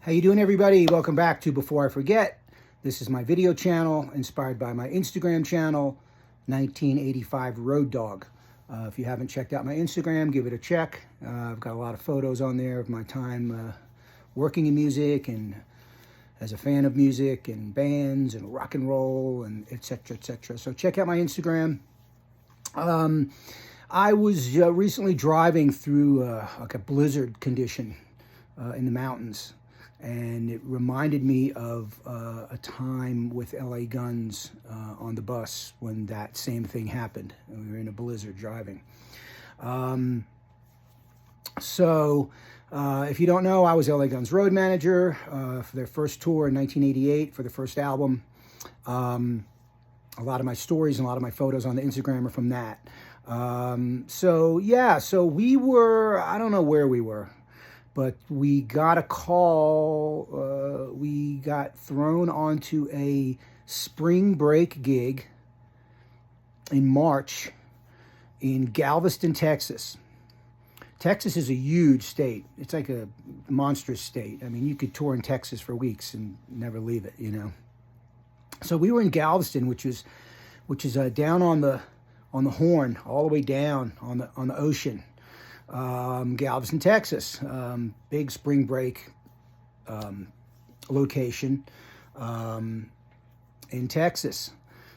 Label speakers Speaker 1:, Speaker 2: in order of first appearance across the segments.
Speaker 1: How you doing, everybody? Welcome back to Before I Forget. This is my video channel inspired by my Instagram channel, 1985 Road Dog. If you haven't checked out my Instagram, give it a check. I've got a lot of photos on there of my time working in music and as a fan of music and bands and rock and roll and etc. etc. So check out my Instagram. I was recently driving through like a blizzard condition in the mountains. And it reminded me of a time with LA Guns on the bus when that same thing happened. We were in a blizzard driving. If you don't know, I was LA Guns road manager for their first tour in 1988 for the first album. A lot of my stories and a lot of my photos on the Instagram are from that. So we were, I don't know where we were, but we got a call, we got thrown onto a spring break gig in March in Galveston, Texas. Texas is a huge state. It's like a monstrous state. I mean, you could tour in Texas for weeks and never leave it, you know. So we were in Galveston, which is down on the Horn, all the way down on the ocean. Galveston, Texas, big spring break location in Texas.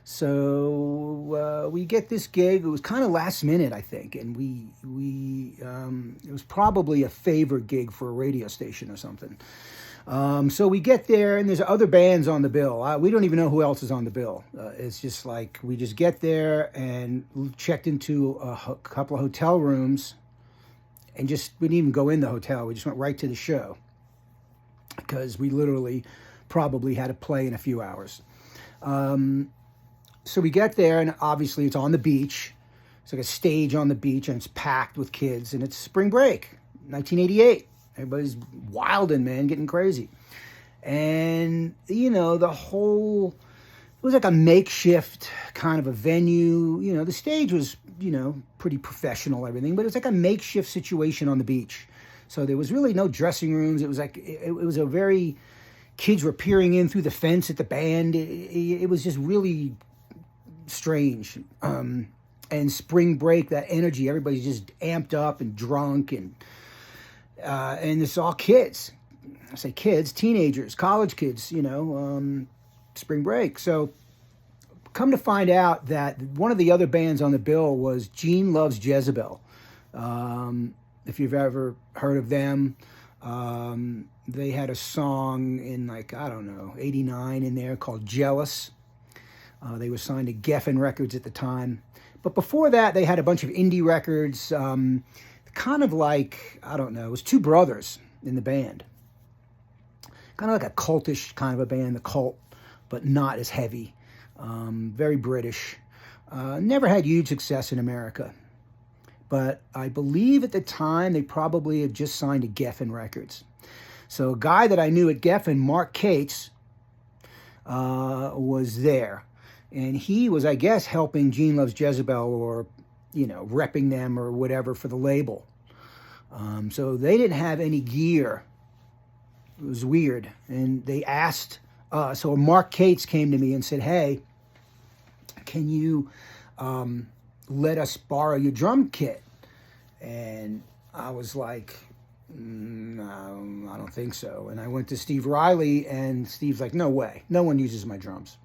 Speaker 1: So we get this gig. It was kind of last minute, I think, and it was probably a favored gig for a radio station or something. So we get there, and there's other bands on the bill. We don't even know who else is on the bill. It's just like we just get there and checked into a couple of hotel rooms. And we didn't even go in the hotel. We just went right to the show because we literally probably had to play in a few hours. So we get there, and obviously it's on the beach. It's like a stage on the beach, and it's packed with kids, and it's spring break, 1988. Everybody's wilding, man, getting crazy. And, you know, it was like a makeshift kind of a venue. You know, the stage was, you know, pretty professional, everything, but it was like a makeshift situation on the beach. So there was really no dressing rooms. It was like, it was a very, kids were peering in through the fence at the band. It was just really strange. And spring break, that energy, everybody's just amped up and drunk, and it's all kids. I say kids, teenagers, college kids, you know, spring break. So come to find out that one of the other bands on the bill was Gene Loves Jezebel. If you've ever heard of them, they had a song in, like, I don't know, 89 in there called Jealous. They were signed to Geffen Records at the time. But before that, they had a bunch of indie records, kind of like, I don't know, it was two brothers in the band. Kind of like a cultish kind of a band, The Cult, but not as heavy. Very British. Never had huge success in America. But I believe at the time they probably had just signed to Geffen Records. So a guy that I knew at Geffen, Mark Cates, was there. And he was, I guess, helping Gene Loves Jezebel, or, you know, repping them or whatever for the label. So they didn't have any gear. It was weird. And they asked, so Mark Cates came to me and said, hey, can you let us borrow your drum kit? And I was like, no, I don't think so. And I went to Steve Riley, and Steve's like, no way. No one uses my drums.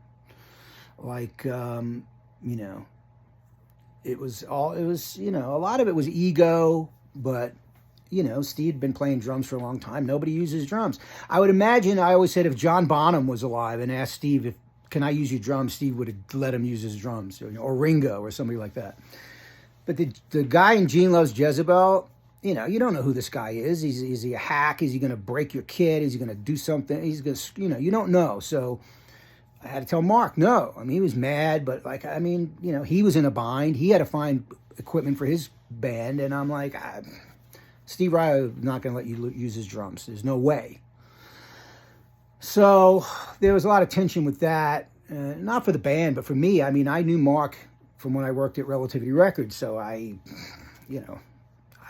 Speaker 1: Like, you know, you know, a lot of it was ego, but, you know, Steve had been playing drums for a long time. Nobody uses drums. I would imagine, I always said, if John Bonham was alive and asked Steve, can I use your drums, Steve would have let him use his drums, or Ringo or somebody like that. But the guy in Gene Loves Jezebel, you know, you don't know who this guy is. Is he a hack? Is he going to break your kit? Is he going to do something? He's going to, you know, you don't know. So I had to tell Mark, no. I mean, he was mad, but, like, I mean, you know, he was in a bind. He had to find equipment for his band, and I'm like, Steve Riley is not going to let you use his drums. There's no way. So there was a lot of tension with that, not for the band, but for me. I mean, I knew Mark from when I worked at Relativity Records, so I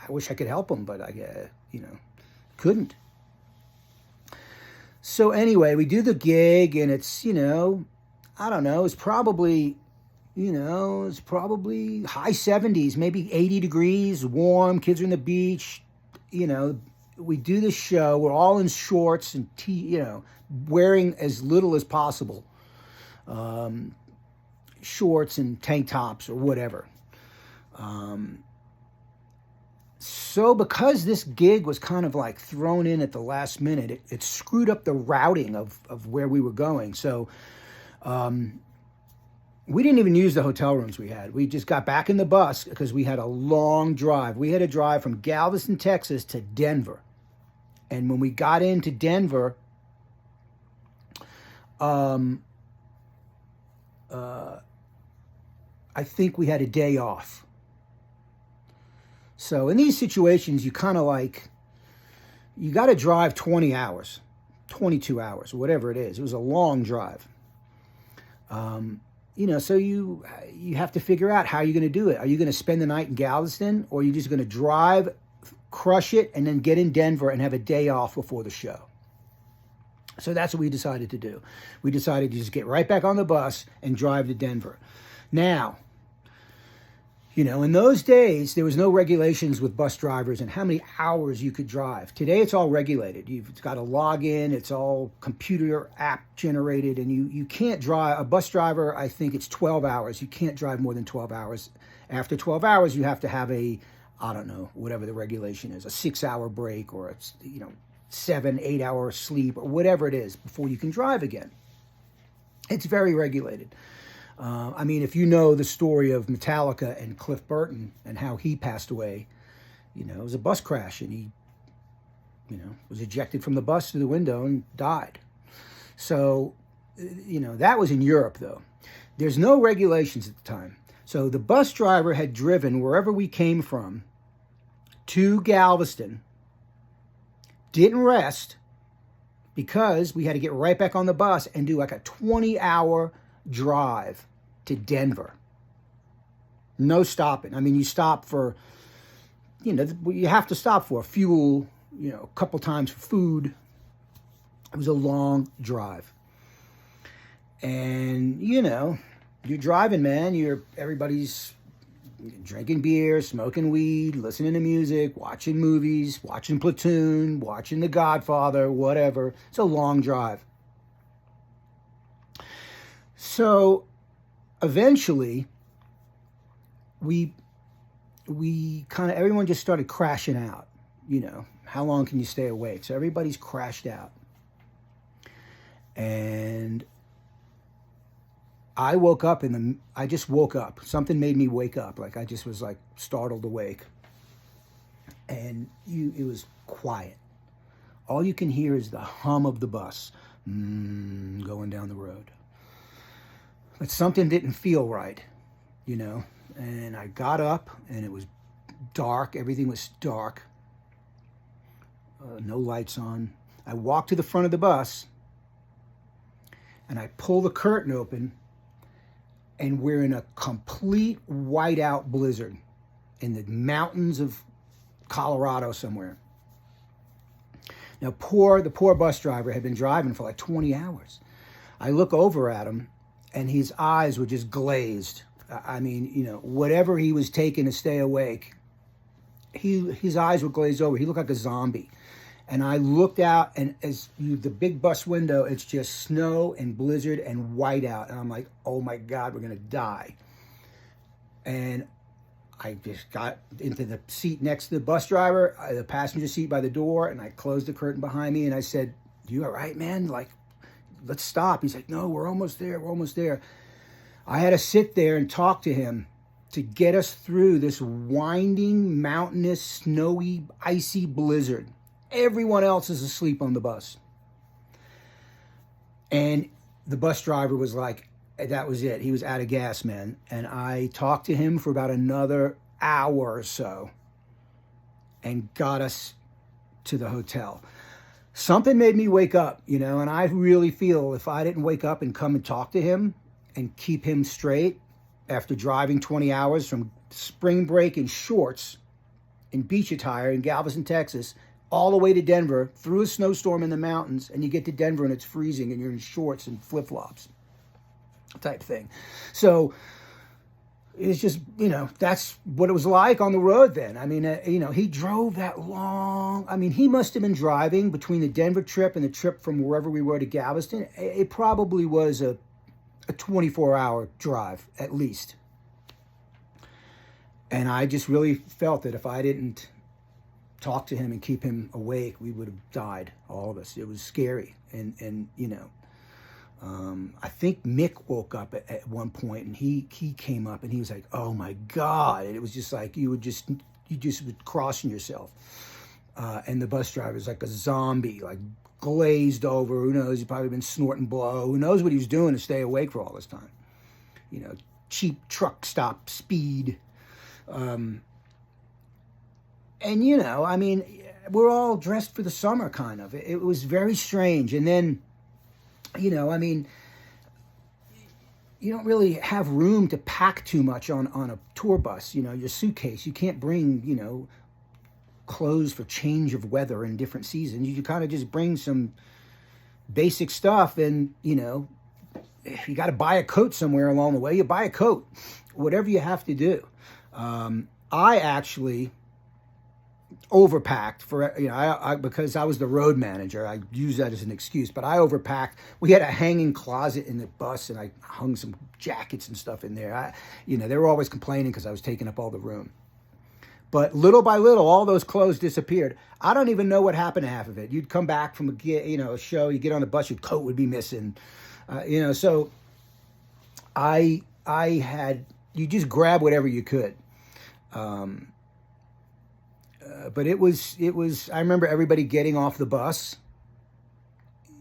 Speaker 1: wish I could help him, but I, you know, couldn't. So anyway, we do the gig, and it's, I don't know, it's probably high 70s, maybe 80 degrees, warm, kids are in the beach. We do the show, we're all in shorts and wearing as little as possible. Shorts and tank tops or whatever. So because this gig was kind of like thrown in at the last minute, it screwed up the routing of where we were going. So we didn't even use the hotel rooms we had. We just got back in the bus because we had a long drive. We had to drive from Galveston, Texas to Denver. And when we got into Denver, I think we had a day off. So in these situations, you kind of you got to drive 20 hours, 22 hours, whatever it is. It was a long drive. So you have to figure out how you're going to do it. Are you going to spend the night in Galveston, or are you just going to drive, crush it, and then get in Denver and have a day off before the show? So that's what we decided to do. We decided to just get right back on the bus and drive to Denver. Now, in those days, there was no regulations with bus drivers and how many hours you could drive. Today, it's all regulated. You've got to log in. It's all computer app generated, and you can't drive. A bus driver, I think it's 12 hours. You can't drive more than 12 hours. After 12 hours, you have to have I don't know, whatever the regulation is, a 6-hour break or 7-8 hour sleep or whatever it is before you can drive again. It's very regulated. If you know the story of Metallica and Cliff Burton and how he passed away, it was a bus crash, and he, was ejected from the bus through the window and died. So, that was in Europe, though. There's no regulations at the time. So the bus driver had driven wherever we came from to Galveston, didn't rest, because we had to get right back on the bus and do like a 20-hour drive to Denver. No stopping. You stop for, you have to stop for fuel, a couple times for food. It was a long drive. And, you're driving, man. Everybody's drinking beer, smoking weed, listening to music, watching movies, watching Platoon, watching The Godfather, whatever. It's a long drive. So eventually, we kind of, everyone just started crashing out. How long can you stay awake? So everybody's crashed out. And I woke up I just woke up. Something made me wake up. I just was startled awake. And it was quiet. All you can hear is the hum of the bus going down the road. But something didn't feel right, and I got up, and it was dark. Everything was dark. No lights on. I walked to the front of the bus, and I pull the curtain open, and we're in a complete whiteout blizzard in the mountains of Colorado somewhere. Now, the poor bus driver had been driving for 20 hours. I look over at him, and his eyes were just glazed. Whatever he was taking to stay awake, his eyes were glazed over. He looked like a zombie. And I looked out, and the big bus window, it's just snow and blizzard and whiteout. And I'm like, oh my God, we're going to die. And I just got into the seat next to the bus driver, the passenger seat by the door, and I closed the curtain behind me, and I said, you all right, man? Let's stop. He's like, no, we're almost there. We're almost there. I had to sit there and talk to him to get us through this winding, mountainous, snowy, icy blizzard. Everyone else is asleep on the bus. And the bus driver was like, that was it. He was out of gas, man. And I talked to him for about another hour or so and got us to the hotel. Something made me wake up, and I really feel if I didn't wake up and come and talk to him and keep him straight after driving 20 hours from spring break in shorts in beach attire in Galveston, Texas, all the way to Denver through a snowstorm in the mountains, and you get to Denver and it's freezing and you're in shorts and flip-flops type thing. So it's just, that's what it was like on the road then. I mean, he drove that long. I mean, he must have been driving between the Denver trip and the trip from wherever we were to Galveston. It probably was a 24-hour drive at least. And I just really felt that if I didn't talk to him and keep him awake, we would have died, all of us. It was scary. And I think Mick woke up at one point, and he came up and he was like, "Oh my God!" And it was just like you just would crossing yourself. And the bus driver was like a zombie, like glazed over. Who knows? He'd probably been snorting blow. Who knows what he was doing to stay awake for all this time? Cheap truck stop speed. And I mean, we're all dressed for the summer, kind of. It was very strange. And then, I mean, you don't really have room to pack too much on a tour bus. Your suitcase, you can't bring, clothes for change of weather in different seasons. You kind of just bring some basic stuff, and, if you got to buy a coat somewhere along the way, you buy a coat, whatever you have to do. I actually overpacked for, because I was the road manager. I use that as an excuse, but I overpacked. We had a hanging closet in the bus, and I hung some jackets and stuff in there. They were always complaining because I was taking up all the room. But little by little, all those clothes disappeared. I don't even know what happened to half of it. You'd come back from a show, you get on the bus, your coat would be missing. So I had, you just grab whatever you could. But it was, I remember everybody getting off the bus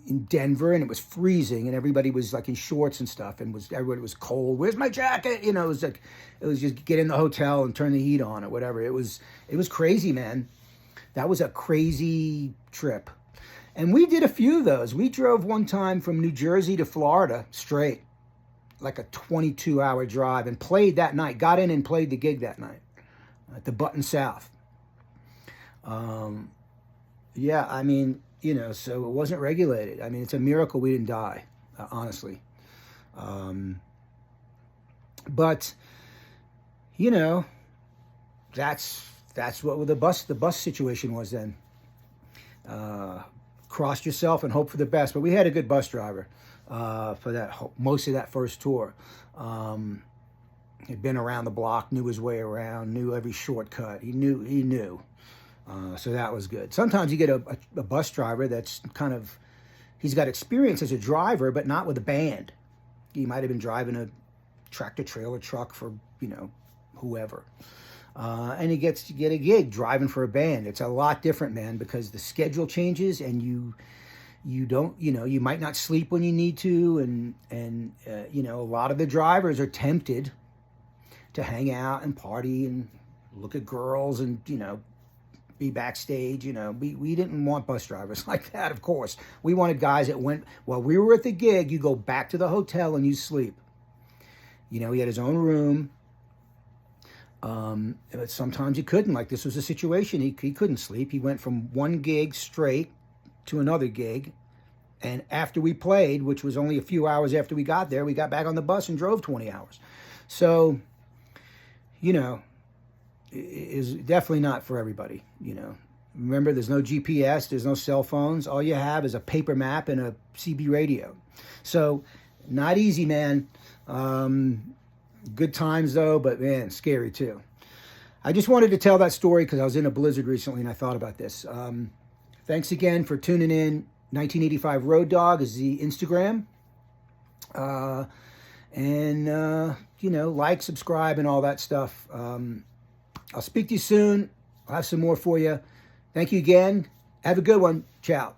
Speaker 1: in Denver, and it was freezing, and everybody was like in shorts and stuff, and everybody was cold. Where's my jacket? It was just get in the hotel and turn the heat on or whatever. It was crazy, man. That was a crazy trip. And we did a few of those. We drove one time from New Jersey to Florida straight, like a 22-hour drive, and played that night. Got in and played the gig that night at the Burton South. Yeah, I mean, so it wasn't regulated. I mean, it's a miracle we didn't die, honestly. But, that's what the bus situation was then. Cross yourself and hope for the best. But we had a good bus driver for most of that first tour. He'd been around the block, knew his way around, knew every shortcut. He knew. So that was good. Sometimes you get a bus driver that's he's got experience as a driver, but not with a band. He might have been driving a tractor trailer truck for, whoever. And he gets to get a gig driving for a band. It's a lot different, man, because the schedule changes, and you don't, you might not sleep when you need to. And a lot of the drivers are tempted to hang out and party and look at girls and, be backstage. We didn't want bus drivers like that, of course. We wanted guys that went, while we were at the gig, you go back to the hotel and you sleep. He had his own room. But sometimes he couldn't. Like, this was a situation. He couldn't sleep. He went from one gig straight to another gig. And after we played, which was only a few hours after we got there, we got back on the bus and drove 20 hours. So, is definitely not for everybody. Remember, there's no GPS, there's no cell phones. All you have is a paper map and a CB radio. So, not easy, man. Good times though, but man, scary too. I just wanted to tell that story because I was in a blizzard recently and I thought about this. Thanks again for tuning in. 1985 Road Dog is the Instagram. Like, subscribe, and all that stuff. I'll speak to you soon. I'll have some more for you. Thank you again. Have a good one. Ciao.